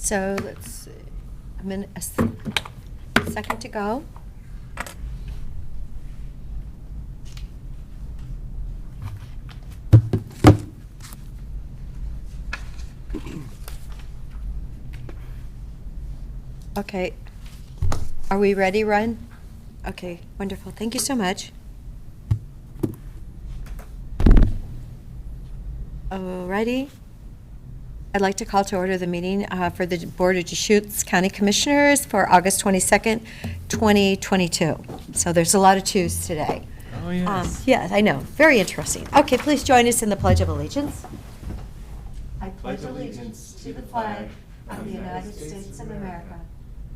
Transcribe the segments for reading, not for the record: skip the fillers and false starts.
So let's, a second to go. Okay. Are we ready, Ryan? Okay, wonderful. Thank you so much. Alrighty. I'd like to call to order the meeting for the Board of Deschutes County Commissioners for August 22nd, 2022. So there's a lot of twos today. Oh, yes. Yes, I know. Very interesting. Okay, please join us in the Pledge of Allegiance. I pledge allegiance to the flag of the United States of America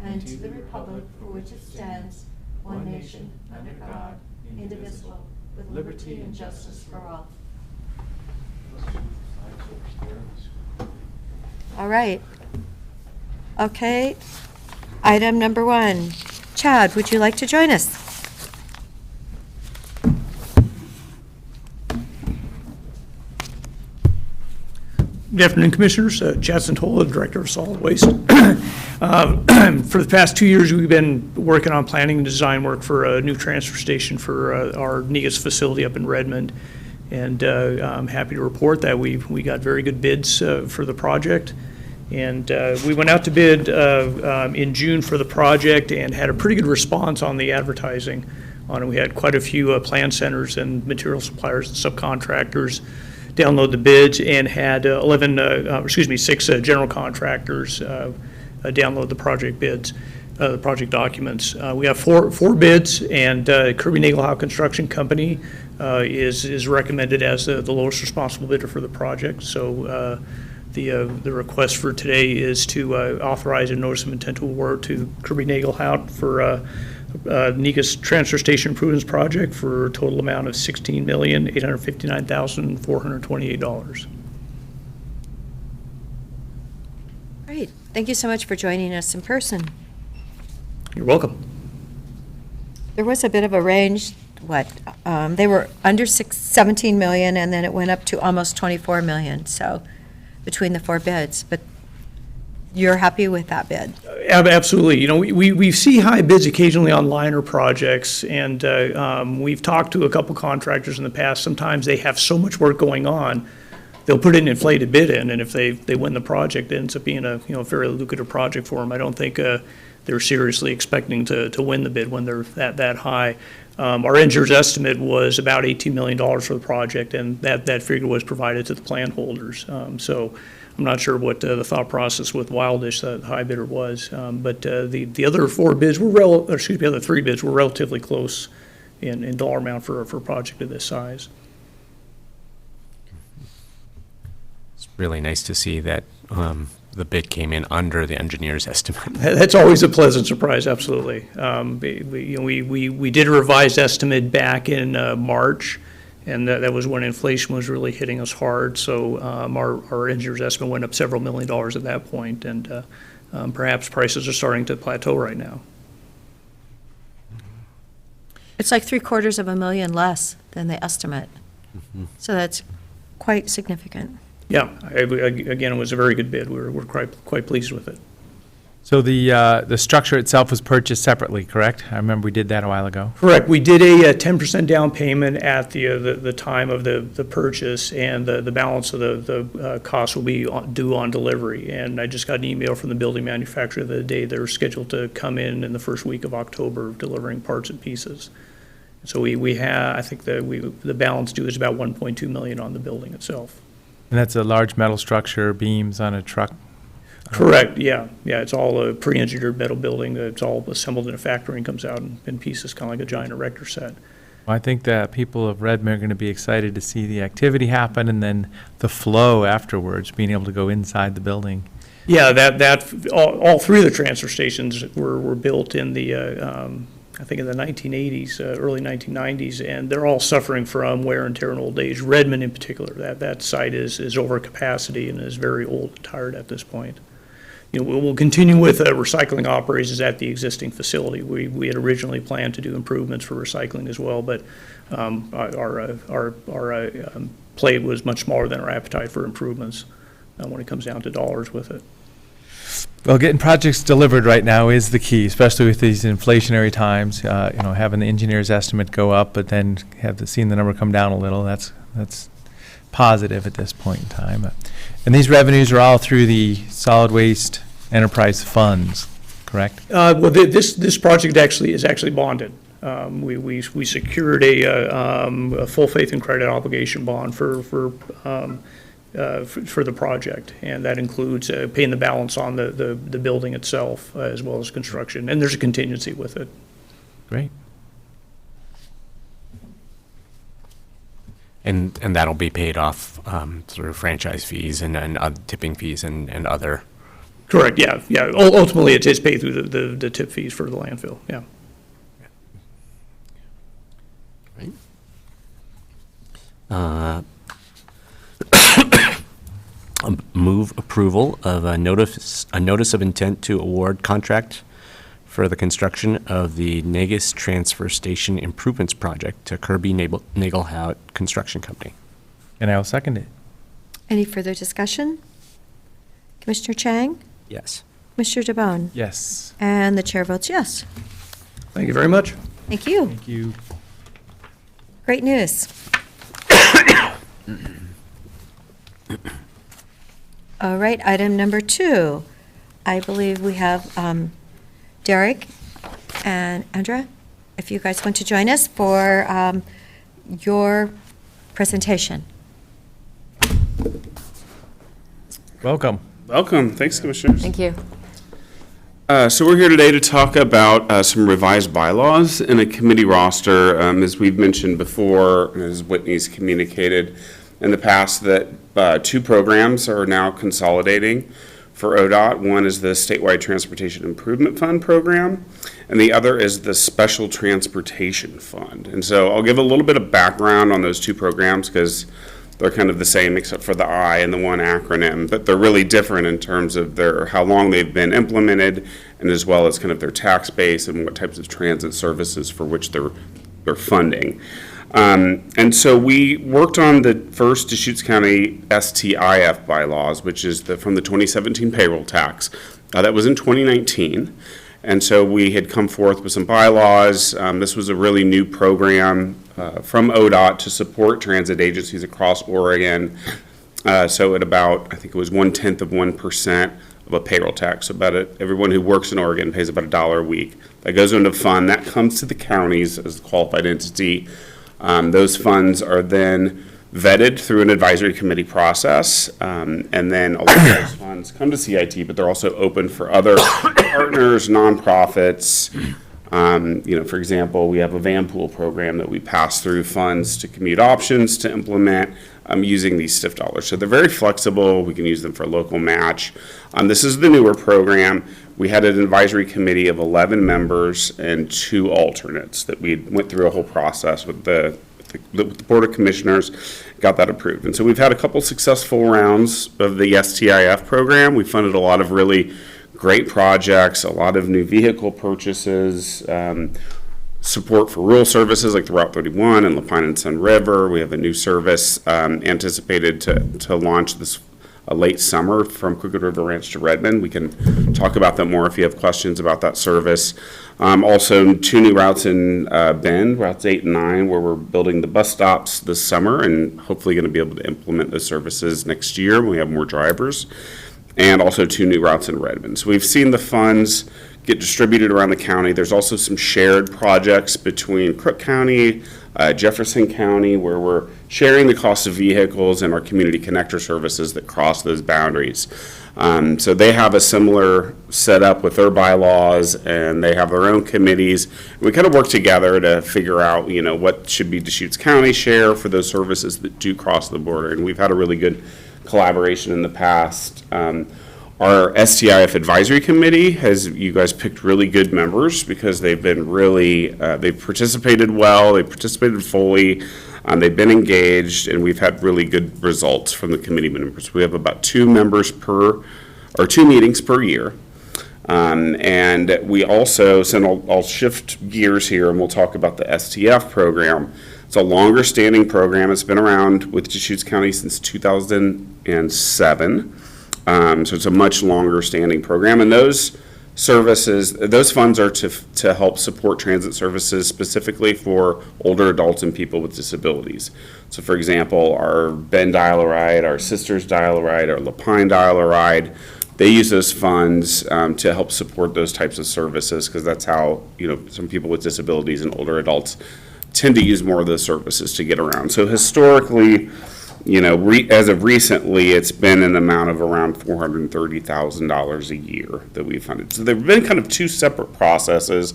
and to the republic for which it stands, one nation, under God, indivisible, with liberty and justice for all. All right. Okay. Item number 1. Chad, would you like to join us? Good afternoon, Commissioners. Chad Santola, Director of Solid Waste. For the past 2 years, we've been working on planning and design work for a new transfer station for our Negus facility up in Redmond. And I'm happy to report that we got very good bids for the project. And we went out to bid in June for the project and had a pretty good response on the advertising on it. We had quite a few plan centers and material suppliers and subcontractors download the bids, and had 6 general contractors download the project bids, the project documents. We have four bids, and Kirby Nagelhow Construction Company is recommended as the lowest responsible bidder for the project. So the request for today is to authorize a notice of intent to award to Kirby Nagelhow for Negus Transfer Station Improvements Project for a total amount of $16,859,428. Great. Thank you so much for joining us in person. You're welcome. There was a bit of a range. They were under 17 million, and then it went up to almost 24 million. So between the 4 bids, but you're happy with that bid? Absolutely. You know, we see high bids occasionally on liner projects, and we've talked to a couple contractors in the past. Sometimes they have so much work going on, they'll put an inflated bid in, and if they win the project, it ends up being a very lucrative project for them. I don't think they're seriously expecting to win the bid when they're that high. Our engineer's estimate was about $18 million for the project, and that figure was provided to the plan holders. So I'm not sure what the thought process with Wildish, the high bidder, was, but the other 4 bids were the other 3 bids were relatively close in dollar amount for a project of this size. It's really nice to see that the bid came in under the engineer's estimate. That's always a pleasant surprise, absolutely. We did a revised estimate back in March, and that was when inflation was really hitting us hard. So our engineer's estimate went up several $1 million at that point, and perhaps prices are starting to plateau right now. It's like $750,000 less than the estimate. Mm-hmm. So that's quite significant. Yeah, again, it was a very good bid. We're quite pleased with it. So the structure itself was purchased separately, correct? I remember we did that a while ago. Correct. We did a 10% down payment at the time of the purchase, and the balance of the cost will be due on delivery. And I just got an email from the building manufacturer the day they're scheduled to come in the first week of October, delivering parts and pieces. So we have, I think the balance due is about $1.2 million on the building itself. And that's a large metal structure, beams on a truck? Correct, yeah. Yeah, it's all a pre-engineered metal building. It's all assembled in a factory and comes out in pieces, kind of like a giant erector set. Well, I think that people of Redmond are going to be excited to see the activity happen and then the flow afterwards, being able to go inside the building. Yeah, all 3 of the transfer stations were built in the I think in the 1980s, early 1990s, and they're all suffering from wear and tear in old age. Redmond in particular, that site is over capacity and is very old and tired at this point. We'll continue with recycling operations at the existing facility. We had originally planned to do improvements for recycling as well, but our plate was much smaller than our appetite for improvements when it comes down to dollars with it. Well, getting projects delivered right now is the key, especially with these inflationary times. Having the engineer's estimate go up, but then seeing the number come down a little, that's positive at this point in time. And these revenues are all through the solid waste enterprise funds, correct? Well, this project is actually bonded. We secured a full faith and credit obligation bond for the project, and that includes paying the balance on the building itself as well as construction, and there's a contingency with it. Great. And that'll be paid off through franchise fees and tipping fees and other. Correct, yeah. Ultimately, it's paid through the tip fees for the landfill, yeah. Right. Move approval of a notice of intent to award contract for the construction of the Negus Transfer Station Improvements Project to Kirby Nagelhout Construction Company. And I'll second it. Any further discussion? Commissioner Chang? Yes. Commissioner DeBonne? Yes. And the chair votes yes. Thank you very much. Thank you. Thank you. Great news. All right, item number 2. I believe we have Derek and Andra, if you guys want to join us for your presentation. Welcome. Welcome. Thanks, Commissioners. Thank you. So we're here today to talk about some revised bylaws and a committee roster. As we've mentioned before, and as Whitney's communicated in the past, that 2 programs are now consolidating for ODOT. One is the Statewide Transportation Improvement Fund program, and the other is the Special Transportation Fund. And so I'll give a little bit of background on those 2 programs because they're kind of the same except for the I and the one acronym, but they're really different in terms of how long they've been implemented, and as well as kind of their tax base and what types of transit services for which they're funding. And so we worked on the first Deschutes County STIF bylaws, which is from the 2017 payroll tax. That was in 2019. And so we had come forth with some bylaws. This was a really new program from ODOT to support transit agencies across Oregon. So at about, I think it was 0.1% of a payroll tax. So everyone who works in Oregon pays about $1 a week. That goes into a fund. That comes to the counties as a qualified entity. Those funds are then vetted through an advisory committee process, and then a lot of those funds come to CIT, but they're also open for other partners, nonprofits. For example, we have a van pool program that we pass through funds to commute options to implement using these STIF dollars. So they're very flexible. We can use them for a local match. This is the newer program. We had an advisory committee of 11 members and 2 alternates that we went through a whole process with the Board of Commissioners, got that approved. And so we've had a couple successful rounds of the STIF program. We funded a lot of really great projects, a lot of new vehicle purchases, support for rural services like the Route 31 and Lapine and Sun River. We have a new service anticipated to launch this late summer from Crooked River Ranch to Redmond. We can talk about that more if you have questions about that service. Also, 2 new routes in Bend, routes 8 and 9, where we're building the bus stops this summer and hopefully going to be able to implement those services next year when we have more drivers. And also 2 new routes in Redmond. So we've seen the funds get distributed around the county. There's also some shared projects between Crook County, Jefferson County, where we're sharing the cost of vehicles and our community connector services that cross those boundaries. So they have a similar setup with their bylaws, and they have their own committees. We kind of work together to figure out, what should be Deschutes County share for those services that do cross the border. And we've had a really good collaboration in the past. Our STIF advisory committee you guys picked really good members because they've been really, they've participated well, they've participated fully, they've been engaged, and we've had really good results from the committee members. We have about 2 meetings per year. And we also, so I'll shift gears here and we'll talk about the STF program. It's a longer standing program. It's been around with Deschutes County since 2007. So it's a much longer standing program, and those funds are to help support transit services specifically for older adults and people with disabilities. So for example, our Bend Dial-A-Ride, our Sisters Dial-A-Ride, our Lapine Dial-A-Ride, they use those funds to help support those types of services, because that's how, some people with disabilities and older adults tend to use more of those services to get around. So historically, as of recently, it's been an amount of around $430,000 a year that we've funded. So there have been kind of two separate processes.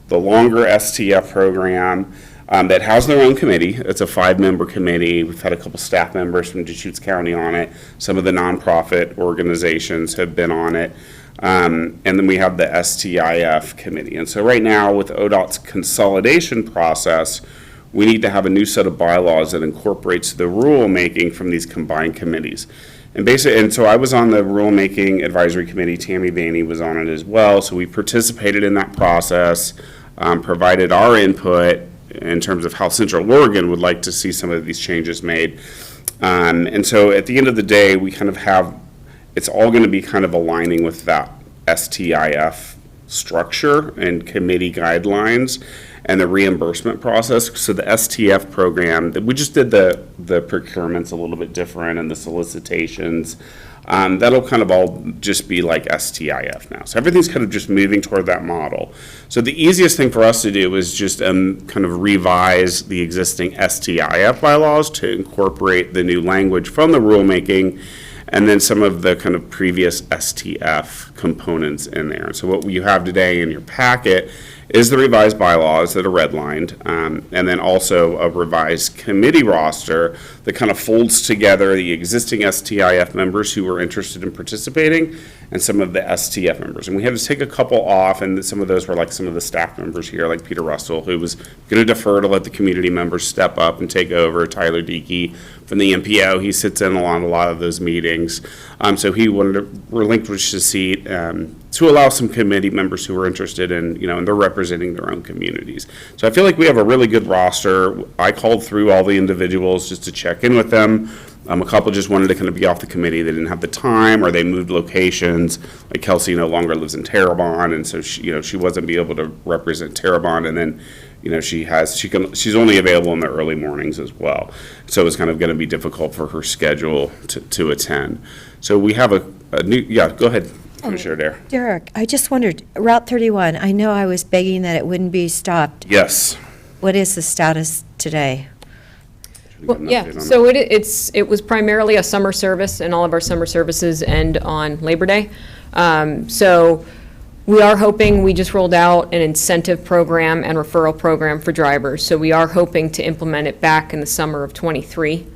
The longer STF program that has their own committee. It's a 5-member committee. We've had a couple staff members from Deschutes County on it. Some of the nonprofit organizations have been on it. And then we have the STIF committee. And so right now, with ODOT's consolidation process, we need to have a new set of bylaws that incorporates the rulemaking from these combined committees. And so I was on the rulemaking advisory committee. Tammy Vaney was on it as well. So we participated in that process, provided our input in terms of how Central Oregon would like to see some of these changes made. And so at the end of the day, we kind of have, it's all going to be kind of aligning with that STIF structure and committee guidelines and the reimbursement process. So the STF program, we just did the procurements a little bit different and the solicitations. That'll kind of all just be like STIF now. So everything's kind of just moving toward that model. So the easiest thing for us to do is just kind of revise the existing STIF bylaws to incorporate the new language from the rulemaking and then some of the kind of previous STF components in there. So what you have today in your packet is the revised bylaws that are redlined, and then also a revised committee roster that kind of folds together the existing STIF members who were interested in participating and some of the STF members. And we had to take a couple off, and some of those were like some of the staff members here, like Peter Russell, who was going to defer to let the community members step up and take over. Tyler Deakey from the MPO, he sits in on a lot of those meetings. So he wanted to relinquish his seat to allow some committee members who were interested in, and they're representing their own communities. So I feel like we have a really good roster. I called through all the individuals just to check in with them. A couple just wanted to kind of be off the committee. They didn't have the time, or they moved locations. Like Kelsey no longer lives in Terrebonne, and so she wasn't be able to represent Terrebonne. And then, she's only available in the early mornings as well. So it's kind of going to be difficult for her schedule to attend. So we have a new, go ahead, Commissioner Dare. Derek, I just wondered, Route 31, I know I was begging that it wouldn't be stopped. Yes. What is the status today? Well, yeah, so it was primarily a summer service, and all of our summer services end on Labor Day. So we are hoping, we just rolled out an incentive program and referral program for drivers. So we are hoping to implement it back in the summer of '23.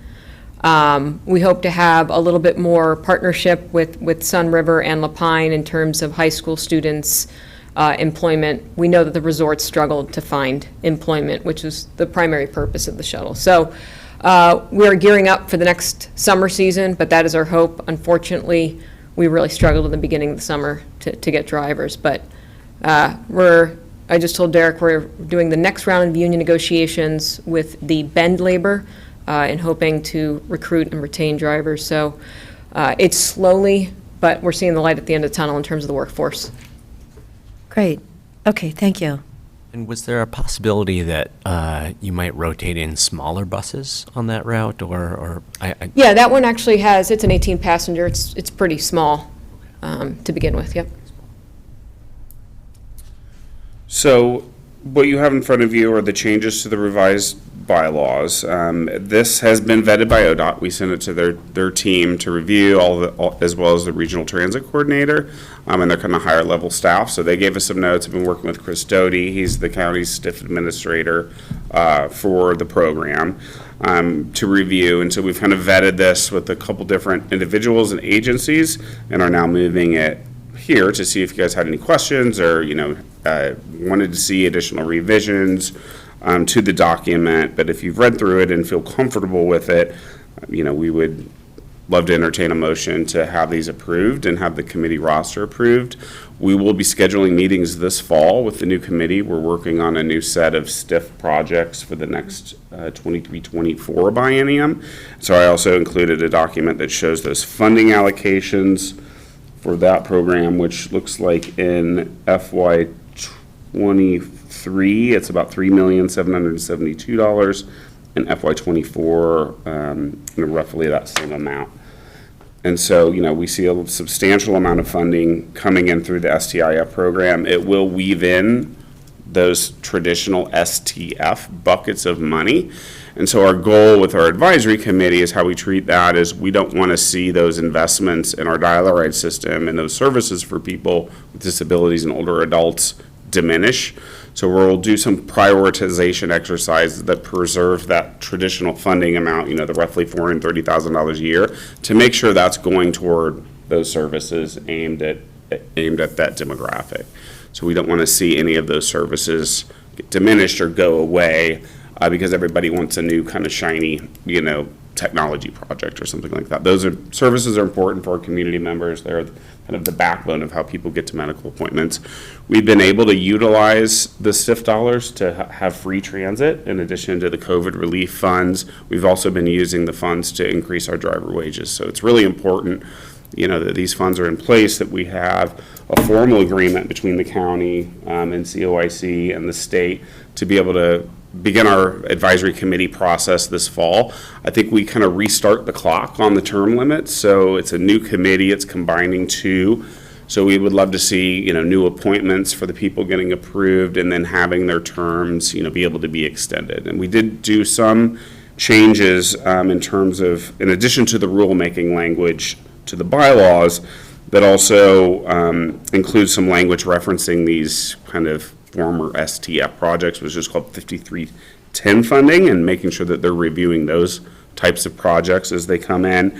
We hope to have a little bit more partnership with Sun River and Lapine in terms of high school students' employment. We know that the resorts struggled to find employment, which is the primary purpose of the shuttle. So we are gearing up for the next summer season, but that is our hope. Unfortunately, we really struggled in the beginning of the summer to get drivers. But I just told Derek we're doing the next round of union negotiations with the Bend labor and hoping to recruit and retain drivers. So it's slowly, but we're seeing the light at the end of the tunnel in terms of the workforce. Great. Okay, thank you. And was there a possibility that you might rotate in smaller buses on that route, Yeah, that one actually it's an 18-passenger. It's pretty small to begin with, yep. So what you have in front of you are the changes to the revised bylaws. This has been vetted by ODOT. We sent it to their team to review, as well as the regional transit coordinator and their kind of higher level staff. So they gave us some notes. I've been working with Chris Doty. He's the county's Stf administrator for the program to review. And so we've kind of vetted this with a couple different individuals and agencies and are now moving it here to see if you guys had any questions or, wanted to see additional revisions to the document. But if you've read through it and feel comfortable with it, we would love to entertain a motion to have these approved and have the committee roster approved. We will be scheduling meetings this fall with the new committee. We're working on a new set of Stf projects for the next 23-24 biennium. So I also included a document that shows those funding allocations for that program, which looks like in FY23, it's about $3,772,000, and FY24, roughly that same amount. And so, we see a substantial amount of funding coming in through the STIF program. It will weave in those traditional STF buckets of money. And so our goal with our advisory committee is how we treat that is we don't want to see those investments in our dial-a-ride system and those services for people with disabilities and older adults diminish. So we'll do some prioritization exercises that preserve that traditional funding amount, the roughly $430,000 a year, to make sure that's going toward those services aimed at that demographic. So we don't want to see any of those services get diminished or go away because everybody wants a new kind of shiny, technology project or something like that. Those services are important for our community members. They're kind of the backbone of how people get to medical appointments. We've been able to utilize the STIF dollars to have free transit in addition to the COVID relief funds. We've also been using the funds to increase our driver wages. So it's really important, that these funds are in place, that we have a formal agreement between the county and COIC and the state to be able to begin our advisory committee process this fall. I think we kind of restart the clock on the term limits. So it's a new committee, it's combining two. So we would love to see, new appointments for the people getting approved and then having their terms, be able to be extended. And we did do some changes in terms of, in addition to the rulemaking language to the bylaws, that also includes some language referencing these kind of former STF projects, which is called 5310 funding, and making sure that they're reviewing those types of projects as they come in.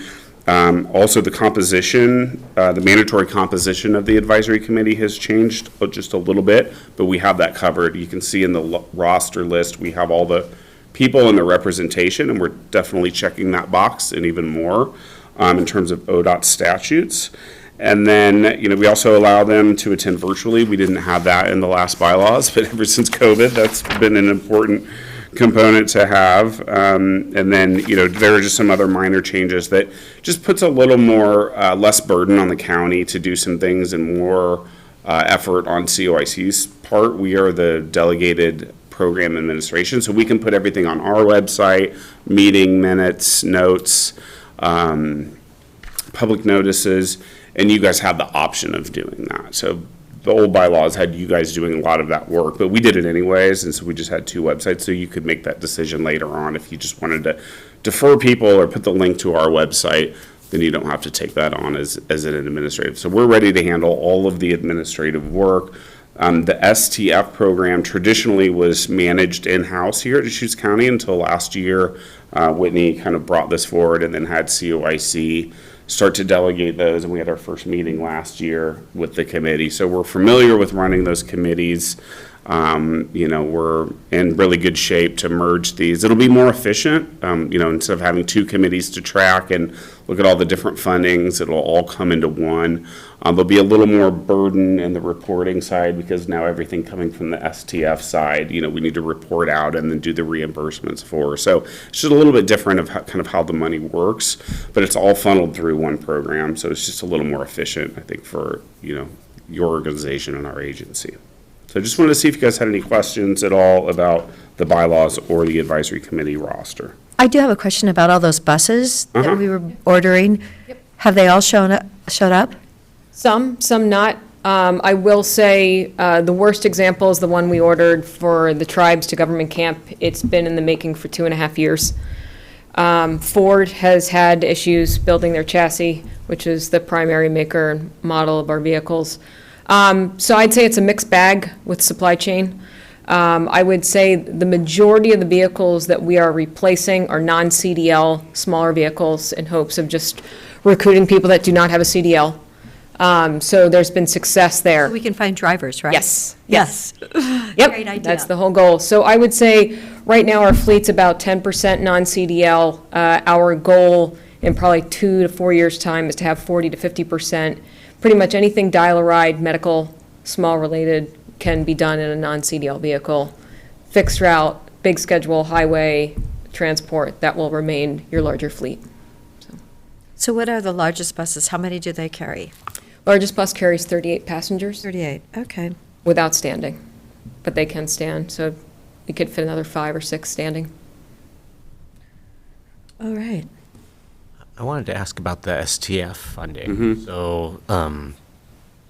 Also, the composition, the mandatory composition of the advisory committee has changed just a little bit, but we have that covered. You can see in the roster list, we have all the people and the representation, and we're definitely checking that box and even more in terms of ODOT statutes. And then, we also allow them to attend virtually. We didn't have that in the last bylaws, but ever since COVID, that's been an important component to have. And then, there are just some other minor changes that just puts a little more, less burden on the county to do some things and more effort on COIC's part. We are the delegated program administration, so we can put everything on our website, meeting minutes, notes, public notices, and you guys have the option of doing that. So the old bylaws had you guys doing a lot of that work, but we did it anyways, and so we just had two websites, so you could make that decision later on. If you just wanted to defer people or put the link to our website, then you don't have to take that on as an administrative. So we're ready to handle all of the administrative work. The STF program traditionally was managed in-house here at Deschutes County until last year. Whitney kind of brought this forward and then had COIC start to delegate those, and we had our first meeting last year with the committee. So we're familiar with running those committees. We're in really good shape to merge these. It'll be more efficient, instead of having two committees to track and look at all the different fundings, it'll all come into one. There'll be a little more burden in the reporting side because now everything coming from the STF side, we need to report out and then do the reimbursements for. So it's just a little bit different of how the money works, but it's all funneled through one program. So it's just a little more efficient, I think, for, your organization and our agency. So I just wanted to see if you guys had any questions at all about the bylaws or the advisory committee roster. I do have a question about all those buses that we were ordering. Yep. Have they all showed up? Some not. I will say the worst example is the one we ordered for the tribes to government camp. It's been in the making for 2.5 years. Ford has had issues building their chassis, which is the primary maker and model of our vehicles. So I'd say it's a mixed bag with supply chain. I would say the majority of the vehicles that we are replacing are non-CDL, smaller vehicles in hopes of just recruiting people that do not have a CDL. So there's been success there. We can find drivers, right? Yes. Yes. Yep, Great idea. that's the whole goal. So I would say, right now, our fleet's about 10% non-CDL. Our goal in probably 2 to 4 years' time is to have 40 to 50%. Pretty much anything dial-a-ride, medical, small related, can be done in a non-CDL vehicle. Fixed route, big schedule, highway, transport, that will remain your larger fleet. So what are the largest buses? How many do they carry? Largest bus carries 38 passengers 38, okay. without standing, but they can stand, so we could fit another 5 or 6 standing. All right. I wanted to ask about the STF funding. So,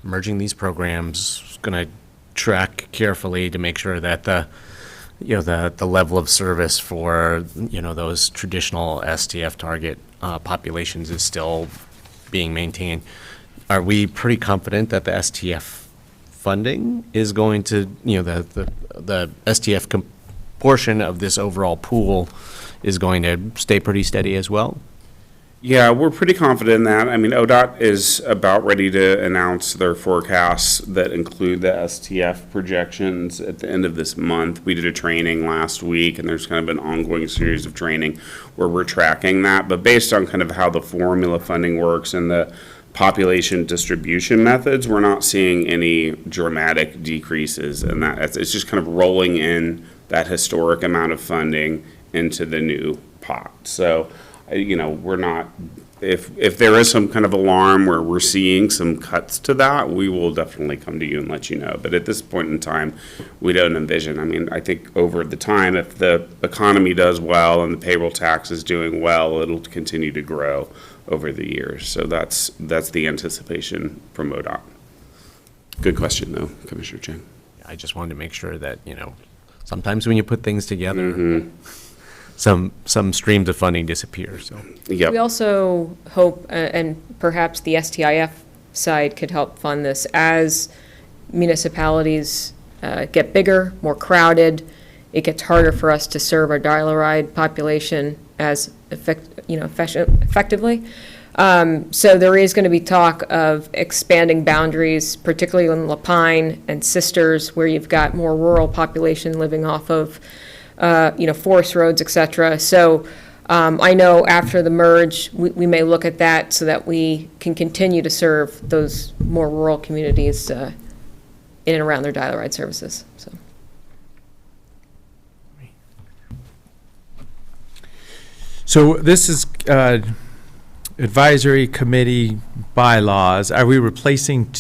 merging these programs, going to track carefully to make sure that the level of service for, those traditional STF target populations is still being maintained. Are we pretty confident that the STF funding is going to, the STF portion of this overall pool is going to stay pretty steady as well? Yeah, we're pretty confident in that. I mean, ODOT is about ready to announce their forecasts that include the STF projections at the end of this month. We did a training last week, and there's kind of an ongoing series of training where we're tracking that. But based on kind of how the formula funding works and the population distribution methods, we're not seeing any dramatic decreases in that. It's just kind of rolling in that historic amount of funding into the new pot. So, we're not, if there is some kind of alarm where we're seeing some cuts to that, we will definitely come to you and let you know. But at this point in time, we don't envision. I mean, I think over the time, if the economy does well and the payroll tax is doing well, it'll continue to grow over the years. So that's the anticipation from ODOT. Good question, though, Commissioner Chen. I just wanted to make sure that, sometimes when you put things together, some streams of funding disappear, so. Yep. We also hope, and perhaps the STIF side could help fund this, as municipalities get bigger, more crowded, it gets harder for us to serve our dial-a-ride population as effectively. So there is going to be talk of expanding boundaries, particularly in Lapine and Sisters, where you've got more rural population living off of forest roads, et cetera. So I know after the merge, we may look at that so that we can continue to serve those more rural communities in and around their dial-a-ride services. So. So this is advisory committee bylaws. Are we replacing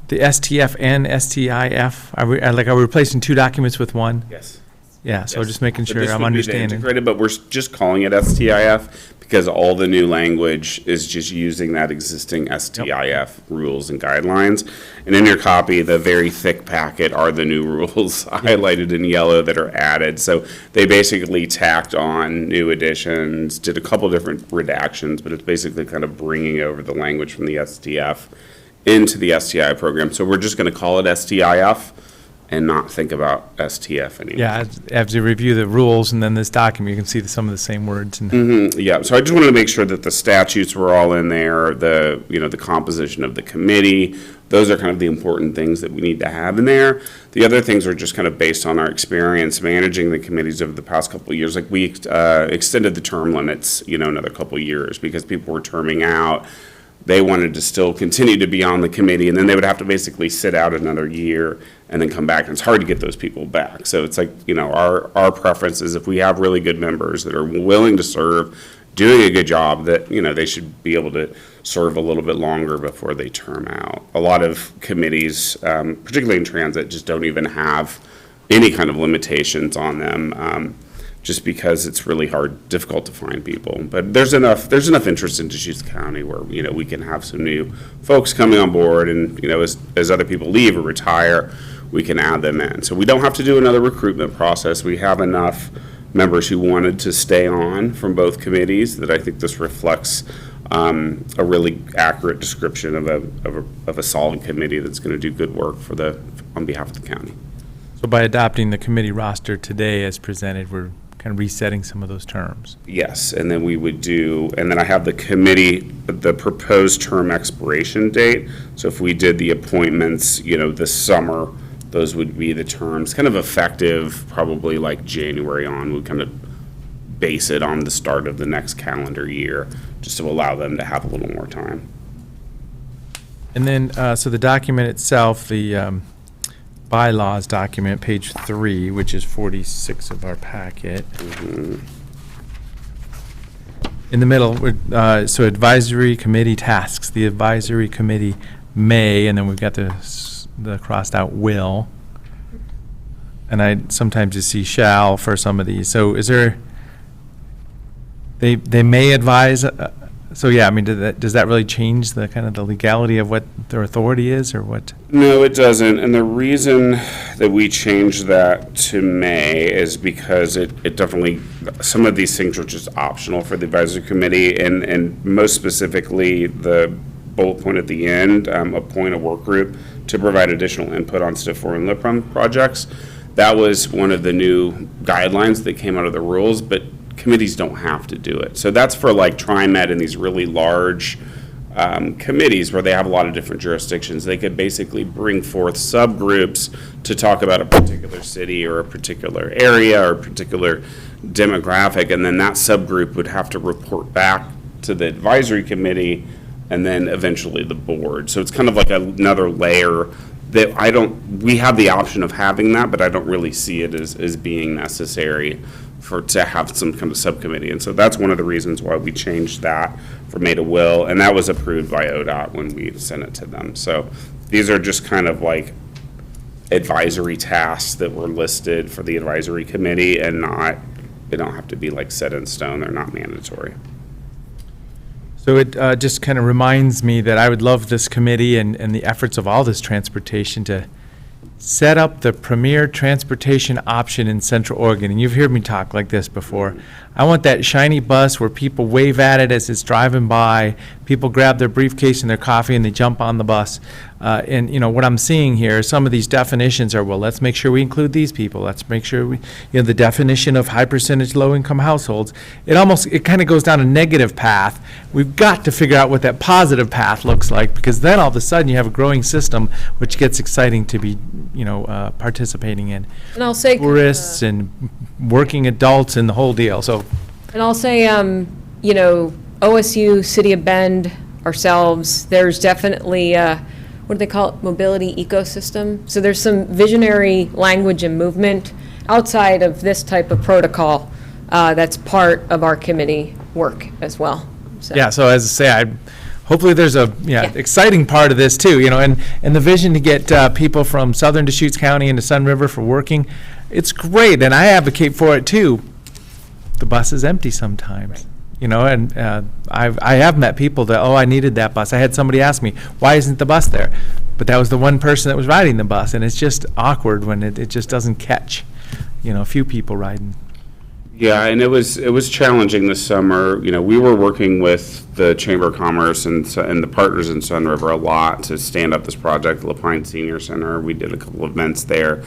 the STF and STIF? Are we replacing 2 documents with one? Yes. Yeah, so Yes. just making So sure this I'm would be the understanding. integrated, but we're just calling it STIF because all the new language is just using that existing STIF rules and guidelines. And in your copy, the very thick packet are the new rules highlighted in yellow that are added. So they basically tacked on new additions, did a couple different redactions, but it's basically kind of bringing over the language from the STF into the STI program. So we're just going to call it STIF and not think about STF anymore. Yeah, as you review the rules and then this document, you can see some of the same words. And Yeah, so I just wanted to make sure that the statutes were all in there, the composition of the committee. Those are kind of the important things that we need to have in there. The other things are just kind of based on our experience managing the committees over the past couple of years. Like we extended the term limits, another couple of years because people were terming out. They wanted to still continue to be on the committee, and then they would have to basically sit out another year and then come back. And it's hard to get those people back. So it's like, our preference is if we have really good members that are willing to serve, doing a good job, that, they should be able to serve a little bit longer before they term out. A lot of committees, particularly in transit, just don't even have any kind of limitations on them. Just because it's really difficult to find people. But there's enough interest in Deschutes County where, we can have some new folks coming on board and, as other people leave or retire, we can add them in. So we don't have to do another recruitment process. We have enough members who wanted to stay on from both committees that I think this reflects a really accurate description of a solid committee that's going to do good work on behalf of the county. so by adopting the committee roster today as presented, we're kind of resetting some of those terms. Yes, and then I have the committee, the proposed term expiration date. So if we did the appointments, this summer, those would be the terms, kind of effective probably like January on. We kind of base it on the start of the next calendar year just to allow them to have a little more time. And then, so the document itself, the bylaws document, page 3, which is 46 of our packet. In the middle, so advisory committee tasks, the advisory committee may, and then we've got the crossed out will. And I sometimes just see shall for some of these. So is there, they may advise, so yeah, I mean, does that really change the kind of the legality of what their authority is, or what? No, it doesn't. And the reason that we changed that to may is because it definitely, some of these things are just optional for the advisory committee, and most specifically, the bullet point at the end, appoint a work group to provide additional input on Stf Funding projects. That was one of the new guidelines that came out of the rules, but committees don't have to do it. So that's for like TriMet and these really large committees where they have a lot of different jurisdictions. They could basically bring forth subgroups to talk about a particular city or a particular area or a particular demographic, and then that subgroup would have to report back to the advisory committee and then eventually the board. So it's kind of like another layer that we have the option of having that, but I don't really see it as being necessary to have some kind of subcommittee. And so that's one of the reasons why we changed that from may to will, and that was approved by ODOT when we sent it to them. So these are just kind of like advisory tasks that were listed for the advisory committee, and they don't have to be like set in stone. They're not mandatory. So it just kind of reminds me that I would love this committee and the efforts of all this transportation to set up the premier transportation option in Central Oregon. And you've heard me talk like this before. I want that shiny bus where people wave at it as it's driving by, people grab their briefcase and their coffee and they jump on the bus. And you know, what I'm seeing here, some of these definitions are, well, let's make sure we include these people. Let's make sure we, the definition of high percentage low-income households, it kind of goes down a negative path. We've got to figure out what that positive path looks like, because then all of a sudden you have a growing system which gets exciting to be, participating in. And I'll say. Tourists and working adults and the whole deal, so. And I'll say, OSU, City of Bend, ourselves, there's definitely, what do they call it, mobility ecosystem. So there's some visionary language and movement outside of this type of protocol that's part of our committee work as well. So. Yeah, so as I say, hopefully there's a exciting part of this too, and the vision to get people from southern Deschutes County into Sun River for working, it's great, and I advocate for it too. The bus is empty sometimes, and I have met people that, I needed that bus. I had somebody ask me, why isn't the bus there? But that was the one person that was riding the bus, and it's just awkward when it just doesn't catch, a few people riding. Yeah, and it was challenging this summer. We were working with the Chamber of Commerce and the partners in Sun River a lot to stand up this project, LaPine Senior Center. We did a couple of events there.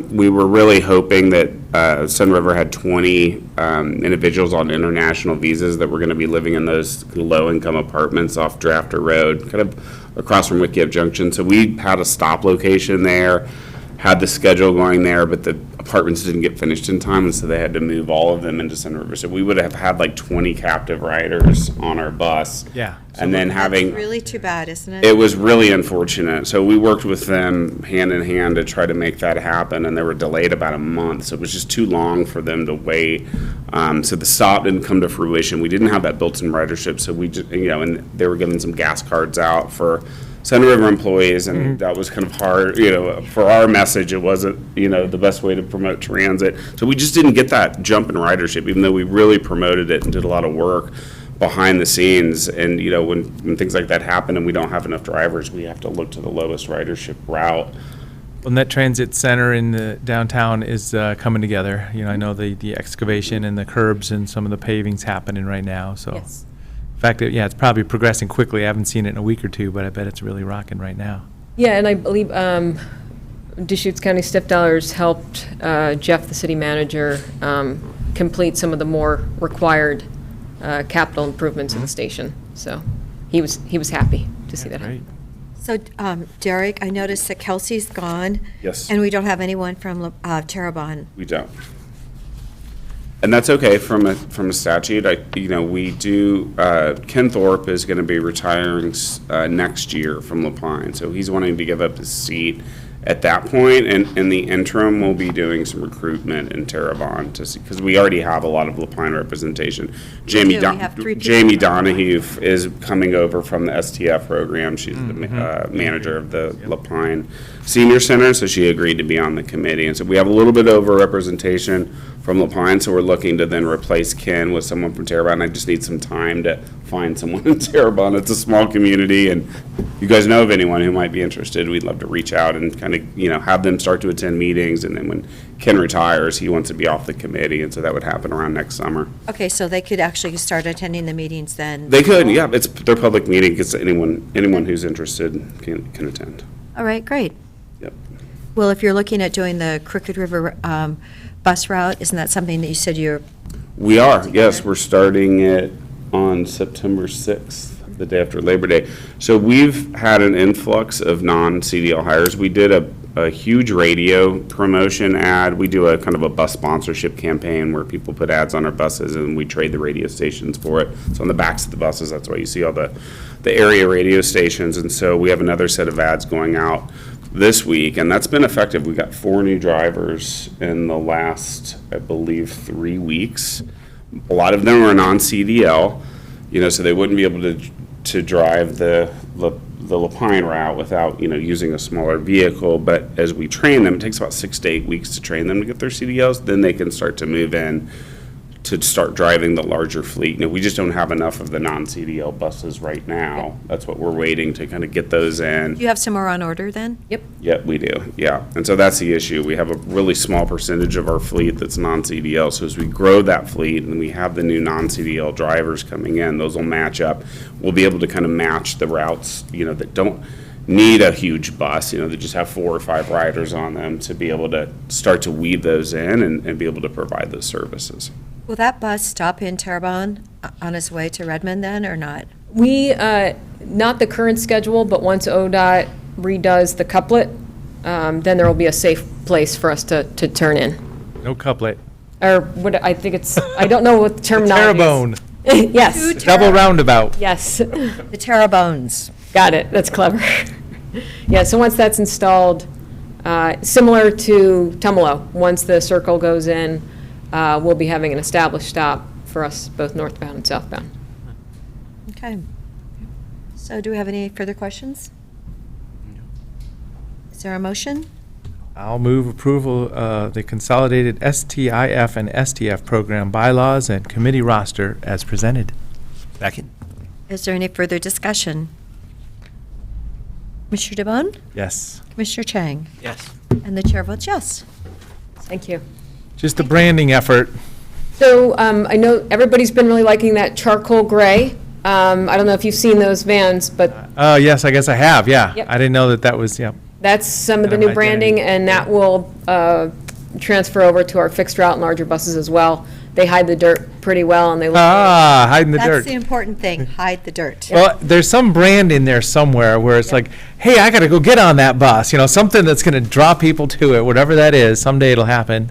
We were really hoping that Sun River had 20 individuals on international visas that were going to be living in those low-income apartments off Drafter Road, kind of across from Wikiup Junction. So we had a stop location there, had the schedule going there, but the apartments didn't get finished in time, and so they had to move all of them into Sun River. So we would have had like 20 captive riders on our bus. Yeah. And then having... Really too bad, isn't it? It was really unfortunate. So we worked with them hand in hand to try to make that happen, and they were delayed about a month. So it was just too long for them to wait. So the stop didn't come to fruition. We didn't have that built-in ridership, so we just, and they were giving some gas cards out for Sun River employees, and that was kind of hard, for our message, it wasn't, the best way to promote transit. So we just didn't get that jump in ridership, even though we really promoted it and did a lot of work behind the scenes. And, when things like that happen and we don't have enough drivers, we have to look to the lowest ridership route. Well, Net Transit Center in the downtown is coming together. I know the excavation and the curbs and some of the paving's happening right now, so. Yes. In fact, it's probably progressing quickly. I haven't seen it in a week or two, but I bet it's really rocking right now. Yeah, and I believe Deschutes County Stf dollars helped Jeff, the city manager, complete some of the more required capital improvements in the station. So he was happy to see that happen. So, Derek, I noticed that Kelsey's gone. Yes. And we don't have anyone from Terrebonne. We don't. And that's okay from a statute. We do, Ken Thorpe is going to be retiring next year from LaPine, so he's wanting to give up his seat at that point, and in the interim, we'll be doing some recruitment in Terrebonne to see, because we already have a lot of LaPine representation. We have 3 people. Jamie Donahue is coming over from the STF program. She's the manager of the LaPine Senior Center, so she agreed to be on the committee. And so we have a little bit over representation from LaPine, so we're looking to then replace Ken with someone from Terrebonne. I just need some time to find someone in Terrebonne. It's a small community, and you guys know of anyone who might be interested, we'd love to reach out and kind of, have them start to attend meetings, and then when Ken retires, he wants to be off the committee, and so that would happen around next summer. Okay, so they could actually start attending the meetings then? They could, yeah, it's their public meeting, because anyone who's interested can attend. All right, great. Yep. Well, if you're looking at doing the Crooked River bus route, isn't that something that you said you're? We are, yes, we're starting it on September 6th, the day after Labor Day. So we've had an influx of non-CDL hires. We did a huge radio promotion ad. We do a kind of a bus sponsorship campaign where people put ads on our buses and we trade the radio stations for it. So on the backs of the buses, that's why you see all the area radio stations. And so we have another set of ads going out this week, and that's been effective. We got 4 new drivers in the last, I believe, 3 weeks. A lot of them are non-CDL, so they wouldn't be able to drive the LaPine route without, using a smaller vehicle. But as we train them, it takes about 6 to 8 weeks to train them to get their CDLs. Then they can start to move in to start driving the larger fleet. We just don't have enough of the non-CDL buses right now. That's what we're waiting to kind of get those in. You have some more on order then? Yep. Yep, we do, yeah. And so that's the issue. We have a really small percentage of our fleet that's non-CDL. So as we grow that fleet and we have the new non-CDL drivers coming in, those will match up. We'll be able to kind of match the routes, that don't need a huge bus, that just have 4 or 5 riders on them, to be able to start to weave those in and be able to provide those services. Will that bus stop in Terrebonne on its way to Redmond then, or not? We, not the current schedule, but once ODOT redoes the couplet, then there will be a safe place for us to turn in. No couplet. Or what, I think it's, I don't know what the terminology Terrebonne. is. Yes, Double roundabout. yes. The Terrebones. Got it, that's clever. Yeah, so once that's installed, similar to Tumalo, once the circle goes in, we'll be having an established stop for us, both northbound and southbound. Okay. So do we have any further questions? Is there a motion? I'll move approval of the consolidated STIF and STF program bylaws and committee roster as presented. Second. Is there any further discussion? Commissioner DeBonne? Yes. Commissioner Chang? Yes. And the chair votes yes. Thank you. Just a branding effort. So I know everybody's been really liking that charcoal gray. I don't know if you've seen those vans, but Yes, I guess I have, yeah. Yep. I didn't know that was, yeah. that's some of the Kind of new branding, identity. and that will transfer over to our fixed route and larger buses as well. They hide the dirt pretty well, and they look Hiding the That's dirt. the important thing, hide the dirt. Well, there's some brand in there somewhere where it's like, hey, I gotta go get on that bus, something that's gonna draw people to it, whatever that is, someday it'll happen.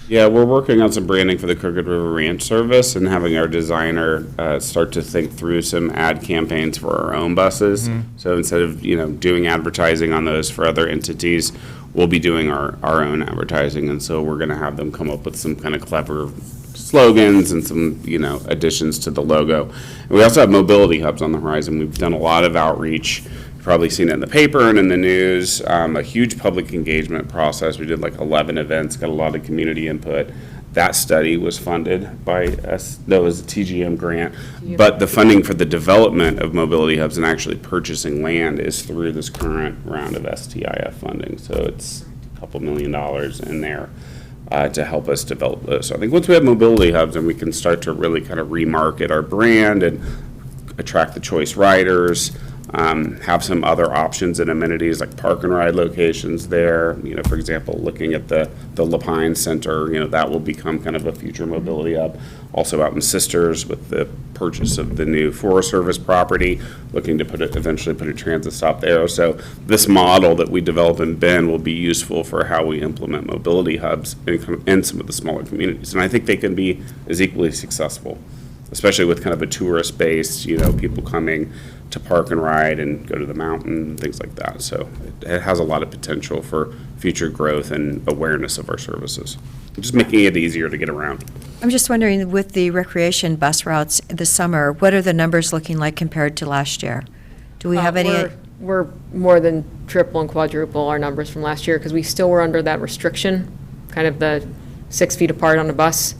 Yeah, we're working on some branding for the Crooked River Ranch service and having our designer start to think through some ad campaigns for our own buses. So instead of, doing advertising on those for other entities, we'll be doing our own advertising. And so we're going to have them come up with some kind of clever slogans and some, additions to the logo. And we also have mobility hubs on the horizon. We've done a lot of outreach. Probably seen it in the paper and in the news, a huge public engagement process. We did like 11 events, got a lot of community input. That study was funded by us, that was a TGM grant, but the funding for the development of mobility hubs and actually purchasing land is through this current round of STIF funding. So it's a couple $1 million in there to help us develop those. So I think once we have mobility hubs, then we can start to really kind of remarket our brand and attract the choice riders. have some other options and amenities like park and ride locations there. For example, looking at the Lapine Center, that will become kind of a future mobility hub. Also out in Sisters with the purchase of the new Forest Service property, looking to eventually put a transit stop there. So this model that we develop in Bend will be useful for how we implement mobility hubs in some of the smaller communities. And I think they can be as equally successful, especially with kind of a tourist base, people coming to park and ride and go to the mountain and things like that. So it has a lot of potential for future growth and awareness of our services, just making it easier to get around. I'm just wondering, with the recreation bus routes this summer, what are the numbers looking like compared to last year? Do we have any? We're more than triple and quadruple our numbers from last year, because we still were under that restriction, kind of the 6 feet apart on a bus.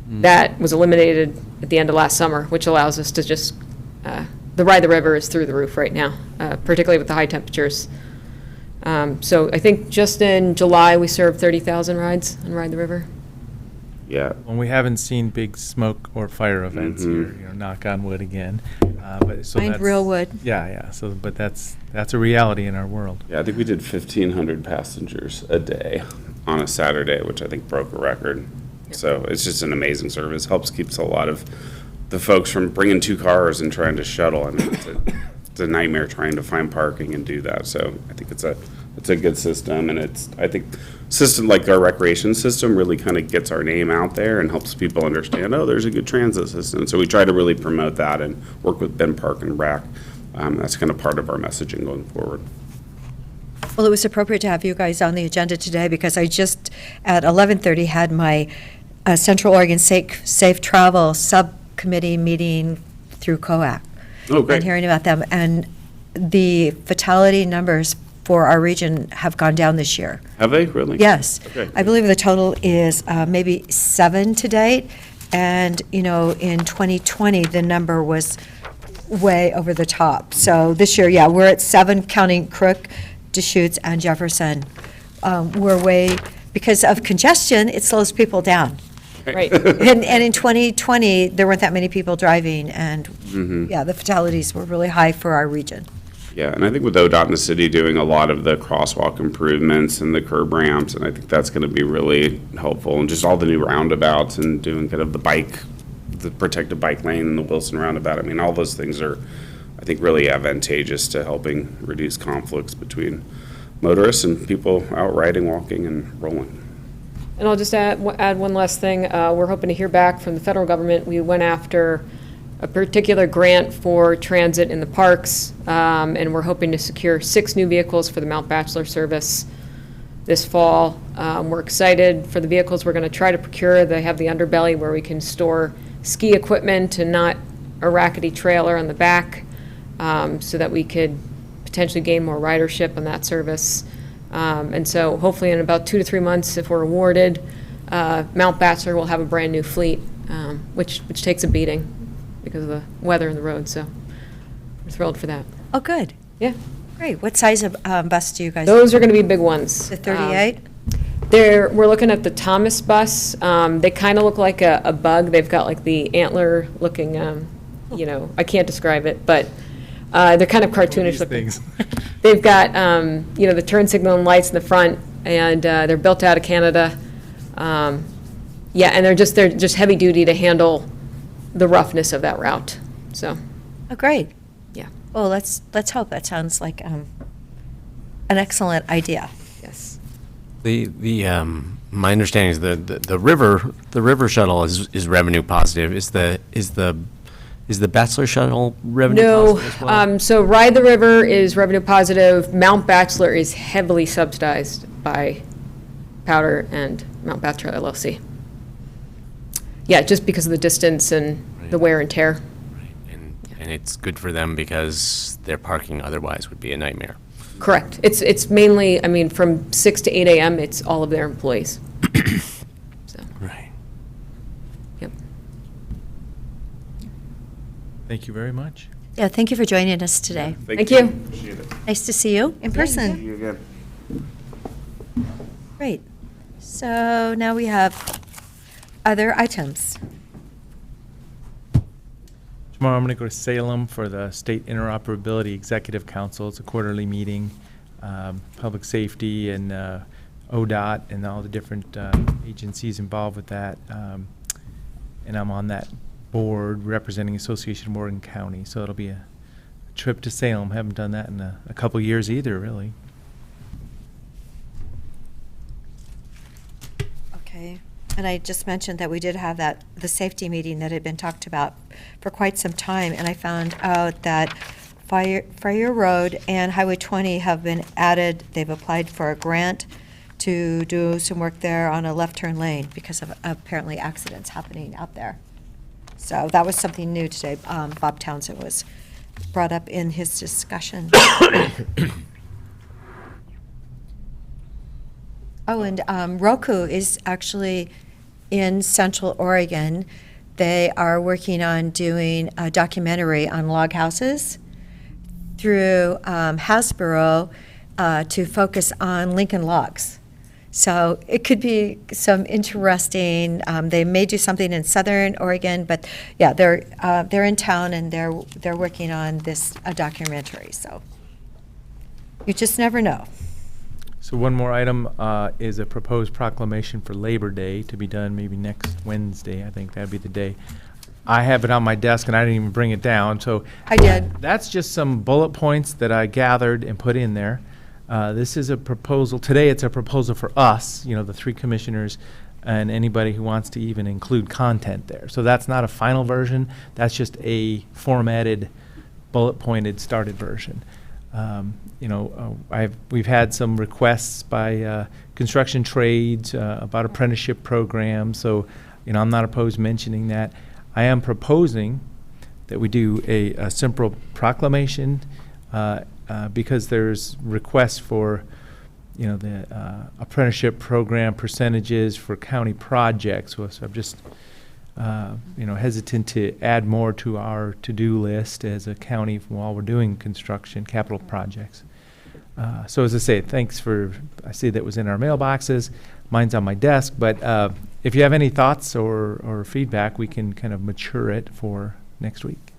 That was eliminated at the end of last summer, which allows us to just, the Ride the River is through the roof right now, particularly with the high temperatures. So I think just in July, we served 30,000 rides on Ride the River. Yeah. When we haven't seen big smoke or fire events here, knock on wood again. But so Find that's, real wood. Yeah. So, but that's a reality in our world. Yeah, I think we did 1,500 passengers a day on a Saturday, which I think broke a record. So it's just an amazing service. Helps keeps a lot of the folks from bringing 2 cars and trying to shuttle. I mean, it's a nightmare trying to find parking and do that. So I think it's a good system, and I think system like our recreation system really kind of gets our name out there and helps people understand, there's a good transit system. So we try to really promote that and work with Ben Park and Rack. That's kind of part of our messaging going forward. Well, it was appropriate to have you guys on the agenda today, because I just, at 11:30, had my Central Oregon Safe Travel Subcommittee meeting through COAC. Oh, great. And hearing about them. And the fatality numbers for our region have gone down this year. Have they really? Yes. Okay. I believe the total is maybe 7 to date. And, in 2020, the number was way over the top. So this year, we're at 7, counting Crook, Deschutes, and Jefferson. We're way, because of congestion, it slows people down. Right. And in 2020, there weren't that many people driving, and, the fatalities were really high for our region. Yeah, and I think with ODOT in the city doing a lot of the crosswalk improvements and the curb ramps, and I think that's going to be really helpful, and just all the new roundabouts and doing kind of the protected bike lane and the Wilson roundabout. I mean, all those things are, I think, really advantageous to helping reduce conflicts between motorists and people out riding, walking, and rolling. And I'll just add one last thing. We're hoping to hear back from the federal government. We went after a particular grant for transit in the parks, and we're hoping to secure 6 new vehicles for the Mount Bachelor service this fall. We're excited for the vehicles we're going to try to procure. They have the underbelly where we can store ski equipment and not a rackety trailer on the back, so that we could potentially gain more ridership on that service. And so hopefully in about 2 to 3 months, if we're awarded, Mount Bachelor will have a brand-new fleet, which takes a beating because of the weather and the road, so we're thrilled for that. Oh, good. Yeah. Great. What size of bus do you guys? Those are going to be big ones. The 38? We're looking at the Thomas bus. They kind of look like a bug. They've got like the antler-looking, I can't describe it, but they're kind of cartoonish looking. They've got, the turn signal and lights in the front, and they're built out of Canada. And they're just heavy duty to handle the roughness of that route. So, Oh, great. yeah, Well, let's hope. That sounds like an excellent idea. yes. My understanding is the river shuttle is revenue positive. Is the Bachelor shuttle revenue positive as well? No, so Ride the River is revenue positive. Mount Bachelor is heavily subsidized by Powder and Mount Bachelor LLC. Yeah, just because of the distance and the wear and tear. Right. And it's good for them because their parking otherwise would be a nightmare. Correct. It's mainly, from 6 to 8 a.m., it's all of their employees. So, Right. yep. Thank you very much. Yeah, thank you for joining us today. Thank you. Appreciate it. Nice to see you in person. See you again. Great. So now we have other items. Tomorrow I'm going to go to Salem for the State Interoperability Executive Council. It's a quarterly meeting, public safety and ODOT and all the different agencies involved with that. And I'm on that board representing Association of Morgan County. So it'll be a trip to Salem. Haven't done that in a couple years either, really. Okay. And I just mentioned that we did have the safety meeting that had been talked about for quite some time, and I found out that Fire Road and Highway 20 have been added. They've applied for a grant to do some work there on a left turn lane because of apparently accidents happening out there. So that was something new today. Bob Townsend was brought up in his discussion. Oh, and Roku is actually in Central Oregon. They are working on doing a documentary on log houses through Hasbro to focus on Lincoln logs. So it could be some interesting. They may do something in Southern Oregon, but yeah, they're in town and they're working on this documentary. So you just never know. So one more item is a proposed proclamation for Labor Day to be done maybe next Wednesday. I think that'd be the day. I have it on my desk and I didn't even bring it down. So I did. That's just some bullet points that I gathered and put in there. This is a proposal. Today it's a proposal for us, the 3 commissioners and anybody who wants to even include content there. So that's not a final version. That's just a formatted, bullet pointed, started version. We've had some requests by construction trades about apprenticeship programs, so I'm not opposed mentioning that. I am proposing that we do a simple proclamation because there's requests for the apprenticeship program percentages for county projects. So I'm just hesitant to add more to our to-do list as a county while we're doing construction capital projects. So as I say, I see that was in our mailboxes. Mine's on my desk, but if you have any thoughts or feedback, we can kind of mature it for next week.